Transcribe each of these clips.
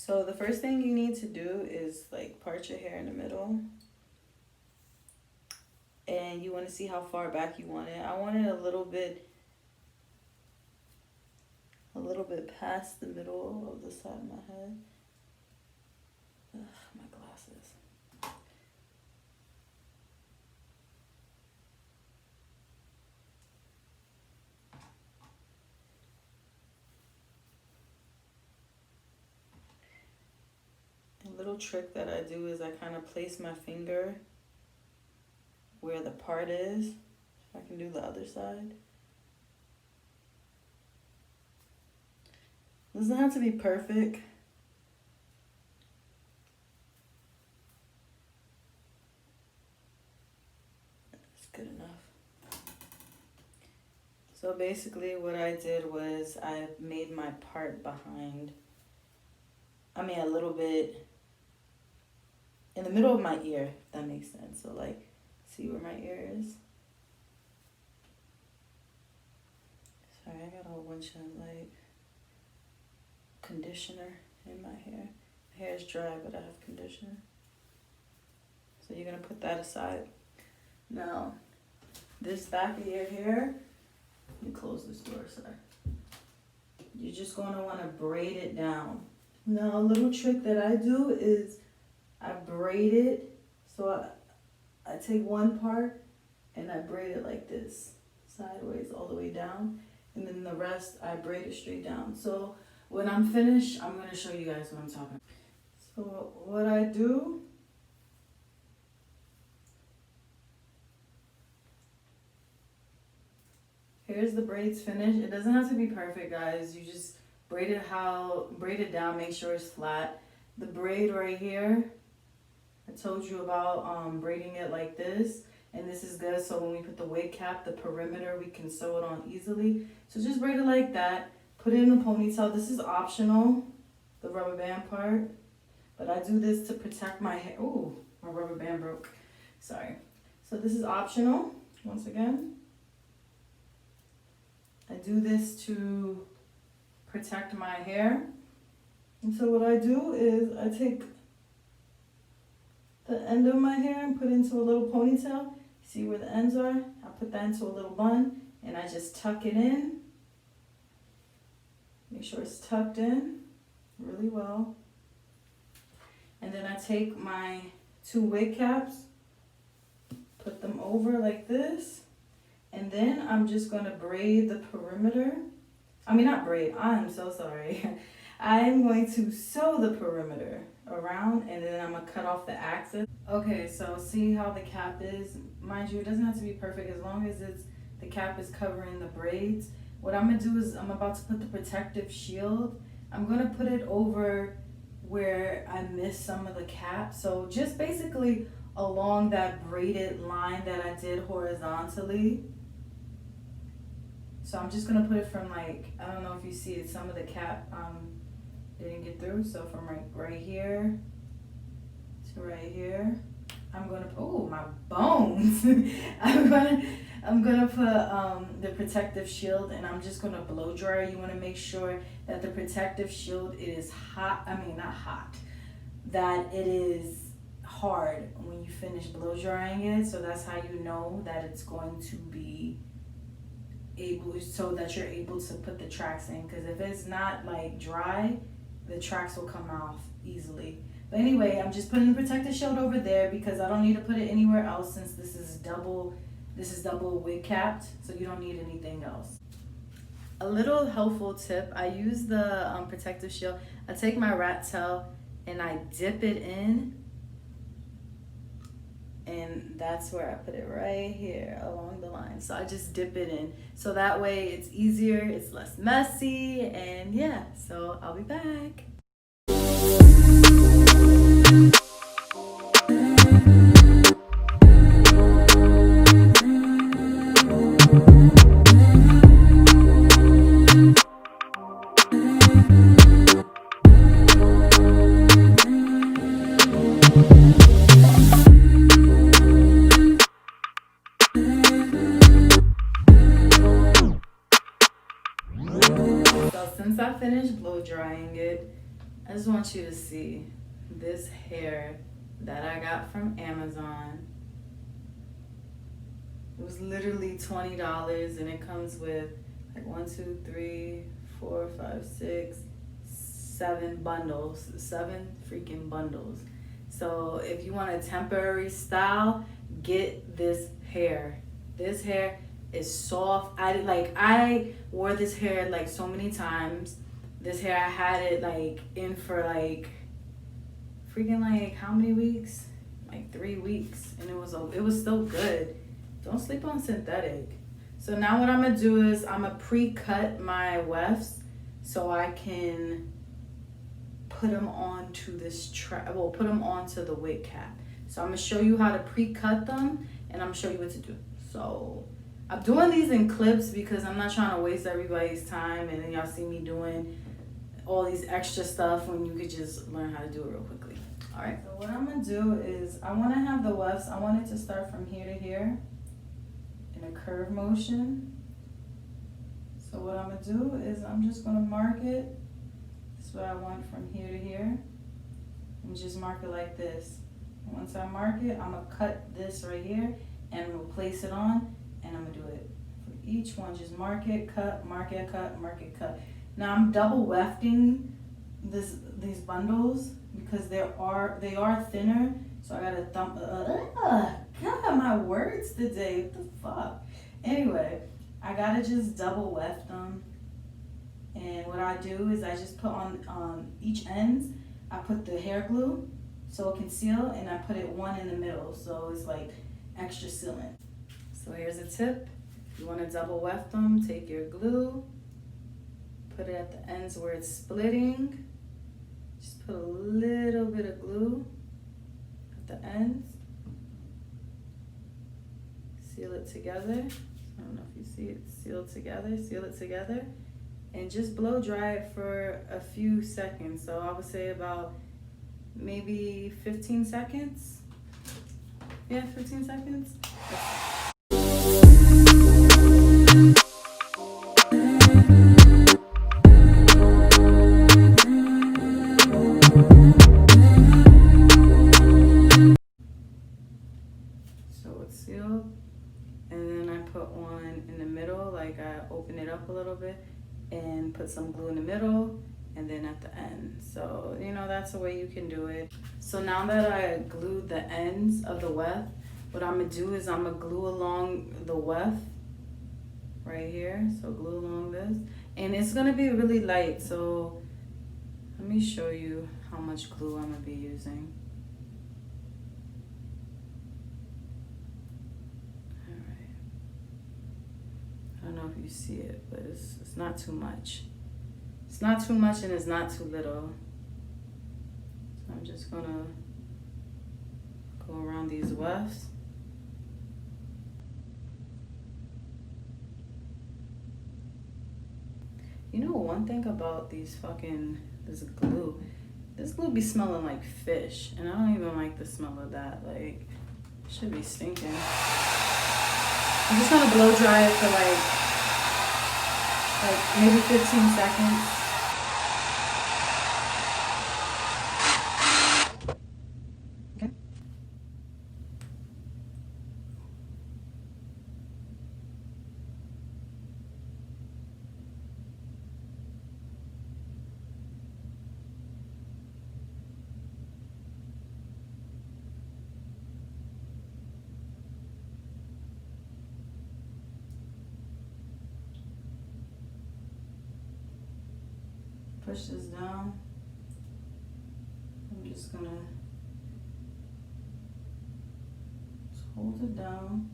So the first thing you need to do is like part your hair in the middle. And you want to see how far back you want it. I want it a little bit past the middle of the side of my head. Ugh, my glasses. A little trick that I do is I kind of place my finger where the part is. I can do the other side. Doesn't have to be perfect. It's good enough. So basically what I did was I made my part behind, a little bit in the middle of my ear, if that makes sense. So like, see where my ear is? Sorry, I got a whole bunch of like conditioner in my hair. My hair is dry, but I have conditioner. So you're gonna put that aside. Now, this back of your hair, let me close this door, sorry. You're just gonna wanna braid it down. Now, a little trick that I do is I braid it, so I take one part and I braid it like this, sideways all the way down, and then the rest I braid it straight down. So when I'm finished, I'm gonna show you guys what I'm talking about. So what I do, here's the braids finished. It doesn't have to be perfect, guys. You just braid it down, make sure it's flat. The braid right here, I told you about braiding it like this, and this is good so when we put the wig cap, the perimeter, we can sew it on easily. So just braid it like that, put it in a ponytail. This is optional, the rubber band part, but I do this to protect my hair. Ooh, my rubber band broke, sorry. So this is optional, once again. I do this to protect my hair. And so what I do is I take the end of my hair and put it into a little ponytail. See where the ends are? I put that into a little bun and I just tuck it in. Make sure it's tucked in really well. And then I take my 2 wig caps, put them over like this, and then I'm just gonna braid the perimeter. Not braid, I'm so sorry. I'm going to sew the perimeter around, and then I'm gonna cut off the axis. Okay, so see how the cap is? Mind you, it doesn't have to be perfect as long as the cap is covering the braids. What I'm gonna do is I'm about to put the protective shield. I'm gonna put it over where I missed some of the cap. So just basically along that braided line that I did horizontally. So I'm just gonna put it from like, I don't know if you see it, some of the cap didn't get through. So from right here to right here, I'm gonna put, oh my bones. I'm gonna put the protective shield, and I'm just gonna blow dry. You wanna make sure that the protective shield is hot, not hot, that it is hard when you finish blow drying it. So that's how you know that it's going to be able, so that you're able to put the tracks in, because if it's not like dry, the tracks will come off easily. But anyway, I'm just putting the protective shield over there because I don't need to put it anywhere else, since this is double wig capped, so you don't need anything else. A little helpful tip, I use the protective shield. I take my rat tail and I dip it in, and that's where I put it, right here along the line. So I just dip it in, so that way it's easier, it's less messy, and yeah, so I'll be back. Since I finished blow drying it, I just want you to see this hair that I got from Amazon. It was literally $20 and it comes with like 1, 2, 3, 4, 5, 6, 7 bundles. 7 freaking bundles. So if you want a temporary style, get this hair. This hair is soft. I wore this hair like so many times. This hair, I had it like in for like freaking like how many weeks? Like 3 weeks, and it was still good. Don't sleep on synthetic. So now what I'm gonna do is I'm gonna pre-cut my wefts so I can put them onto this put them onto the wig cap. So I'm gonna show you how to pre-cut them, and I'm gonna show you what to do. So I'm doing these in clips because I'm not trying to waste everybody's time, and then y'all see me doing all these extra stuff when you could just learn how to do it real quickly. All right, so what I'm gonna do is I wanna have the wefts, I want it to start from here to here in a curve motion. So what I'm gonna do is I'm just gonna mark it. This is what I want from here to here. And just mark it like this. And once I mark it, I'm gonna cut this right here and I'm gonna place it on, and I'm gonna do it for each one. Just mark it, cut, mark it, cut, mark it, cut. Now I'm double wefting these bundles because they are thinner. So I gotta God, my words today. What the fuck? Anyway, I gotta just double weft them. And what I do is I just put on each ends, I put the hair glue so it can seal, and I put it one in the middle so it's like extra sealant. So here's a tip. If you want to double weft them, take your glue, put it at the ends where it's splitting. Just put a little bit of glue at the ends. Seal it together. I don't know if you see it. Seal it together. And just blow dry it for a few seconds. So I would say about maybe 15 seconds. Yeah, 15 seconds. So it's sealed. And then I put one in the middle, like I open it up a little bit and put some glue in the middle and then at the end. So, you know, that's the way you can do it. So now that I glued the ends of the weft, what I'm gonna do is I'm gonna glue along the weft right here. So glue along this. And it's gonna be really light. So let me show you how much glue I'm gonna be using. I don't know if you see it, but it's not too much. It's not too much and it's not too little. So I'm just gonna go around these wefts. You know one thing about this glue be smelling like fish, and I don't even like the smell of that. Like, it should be stinking. I'm just gonna blow dry it for like maybe 15 seconds. Okay. Push this down. I'm just gonna hold it down.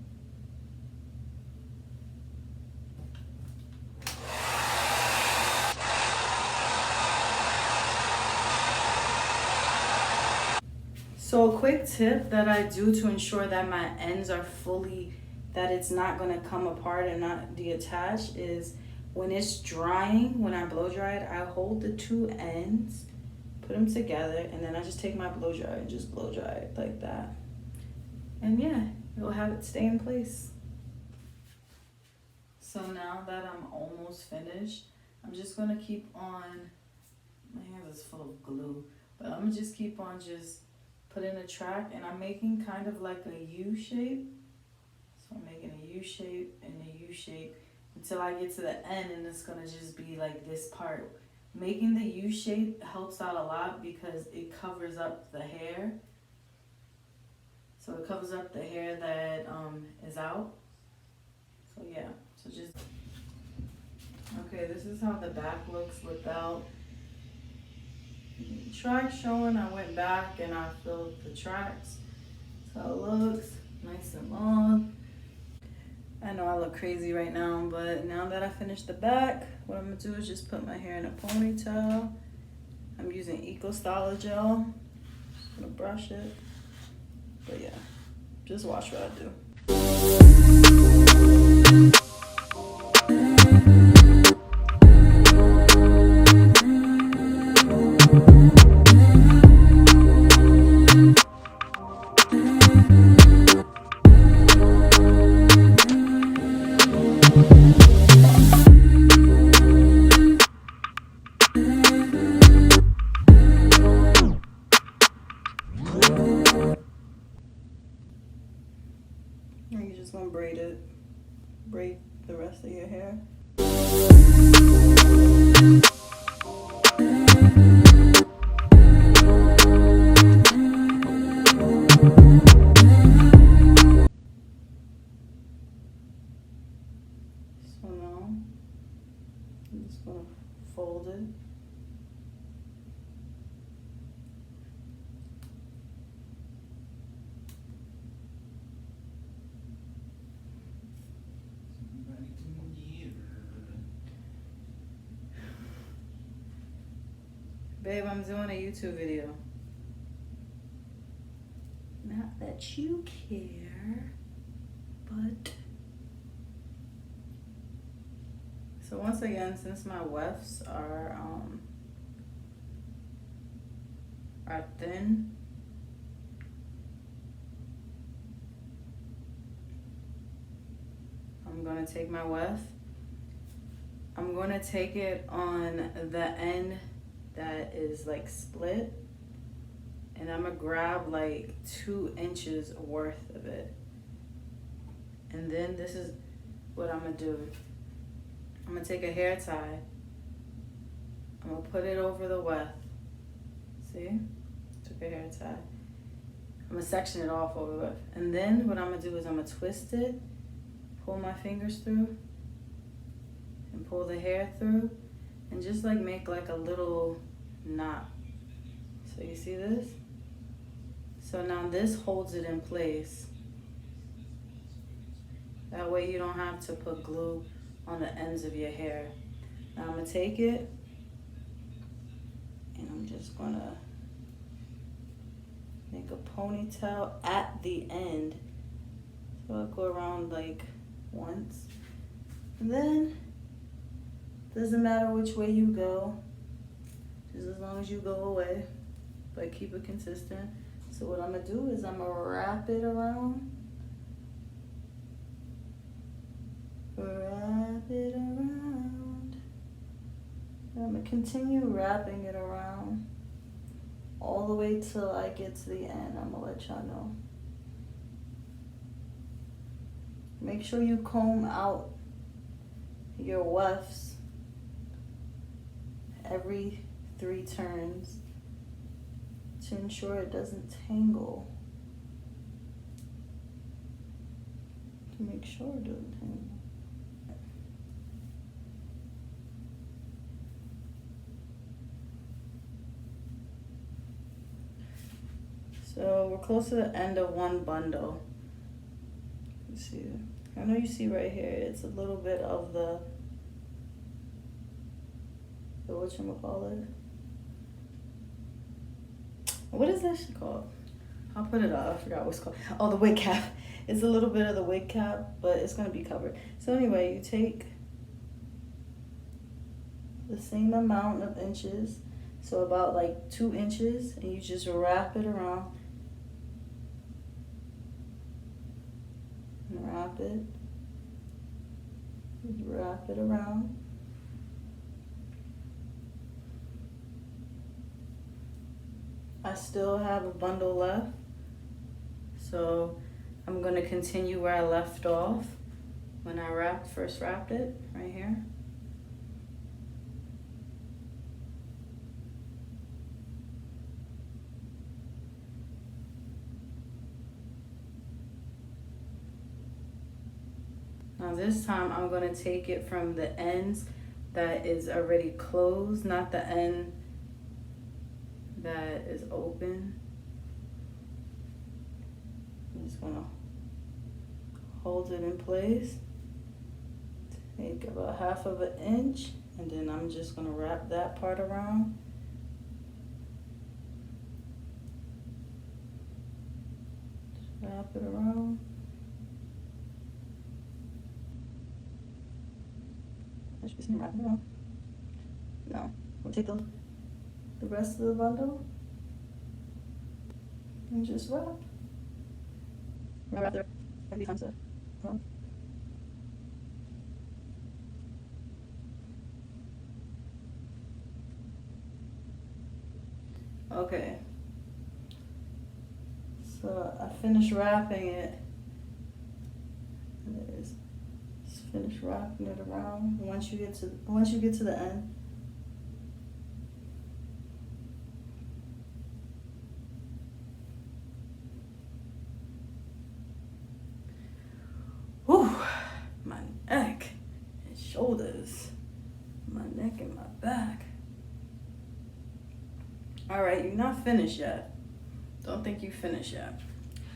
So a quick tip that I do to ensure that my ends are fully, that it's not gonna come apart and not detach is when it's drying, when I blow dry it, I hold the two ends, put them together, and then I just take my blow dryer and just blow dry it like that. And yeah, it'll have it stay in place. So now that I'm almost finished, I'm just gonna keep on My hands is full of glue. But I'm gonna just keep on just putting a track, and I'm making kind of like a U shape. So I'm making a U shape and a U shape until I get to the end, and it's gonna just be like this part. Making the U shape helps out a lot because it covers up the hair. So it covers up the hair that is out. So yeah, so just, okay, this is how the back looks without tracks showing. I went back and I filled the tracks. So it looks nice and long. I know I look crazy right now, but now that I finished the back, what I'm gonna do is just put my hair in a ponytail. I'm using Eco Styler gel. Just gonna brush it. But yeah, just watch what I do. Now you're just gonna braid it. Braid the rest of your hair. So now I'm just gonna fold it. Babe, I'm doing a YouTube video. Not that you care, but... So once again, since my wefts are thin, I'm gonna take my weft. I'm gonna take it on the end that is like split, and I'm gonna grab like 2 inches worth of it. And then this is what I'm gonna do. I'm gonna take a hair tie. I'm gonna put it over the weft. See? Took a hair tie. I'm gonna section it off over the weft. And then what I'm gonna do is I'm gonna twist it, pull my fingers through, and pull the hair through, and just like make like a little knot. So you see this? So now this holds it in place. That way you don't have to put glue on the ends of your hair. Now I'm gonna take it and I'm just gonna make a ponytail at the end. So I'll go around like once. And then, doesn't matter which way you go, just as long as you go away, but keep it consistent. So what I'm gonna do is I'm gonna wrap it around. Wrap it around. And I'm gonna continue wrapping it around all the way till I get to the end. I'm gonna let y'all know. Make sure you comb out your wefts every 3 turns to ensure it doesn't tangle. To make sure it doesn't tangle. So we're close to the end of one bundle. You see, I know you see right here, it's a little bit of the whatchamacallit. What is that shit called? I'll put it up. I forgot what it's called. Oh, the wig cap. It's a little bit of the wig cap, but it's gonna be covered. So anyway, you take the same amount of inches, so about like 2 inches, and you just wrap it around. And wrap it. Just wrap it around. I still have a bundle left. So I'm gonna continue where I left off when I first wrapped it, right here. Now this time I'm gonna take it from the ends that is already closed, not the end that is open. I'm just gonna hold it in place. Take about 1/2 inch, and then I'm just gonna wrap that part around. Just wrap it around. I should be wrap it around. No, we'll take the rest of the bundle and just wrap. Wrap there every time to run. Okay, so I finished wrapping it. Just finish wrapping it around. Once you get to the end, whew, my neck and shoulders, my neck and my back. All right, you're not finished yet. Don't think you finished yet.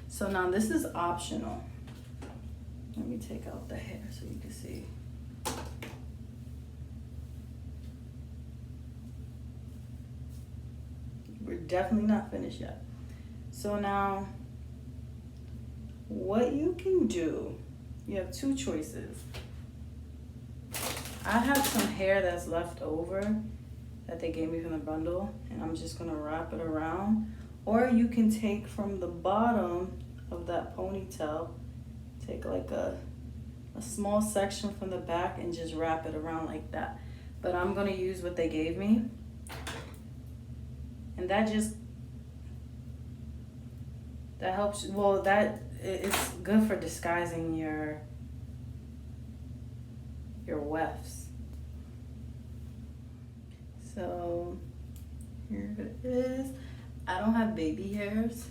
So now this is optional. Let me take out the hair so you can see. We're definitely not finished yet. So now, what you can do, you have 2 choices. I have some hair that's left over that they gave me from the bundle, and I'm just gonna wrap it around. Or you can take from the bottom of that ponytail, take like a small section from the back and just wrap it around like that. But I'm gonna use what they gave me. And that helps, well, it's good for disguising your wefts. So here it is. I don't have baby hairs,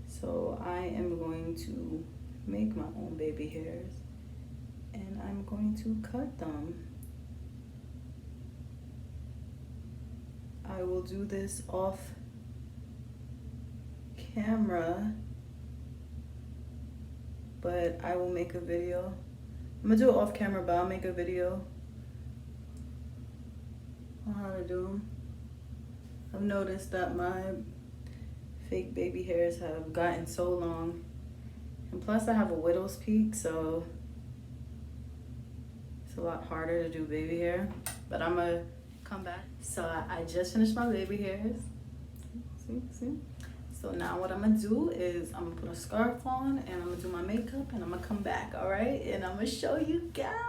so I am going to make my own baby hairs, and I'm going to cut them. I will do this off camera, but I will make a video. I'm gonna do it off camera, but I'll make a video on how to do them. I've noticed that my fake baby hairs have gotten so long, and plus I have a widow's peak, so it's a lot harder to do baby hair. But I'm gonna come back. So I just finished my baby hairs. See? So now what I'm gonna do is I'm gonna put a scarf on, and I'm gonna do my makeup, and I'm gonna come back, all right? And I'm gonna show you guys.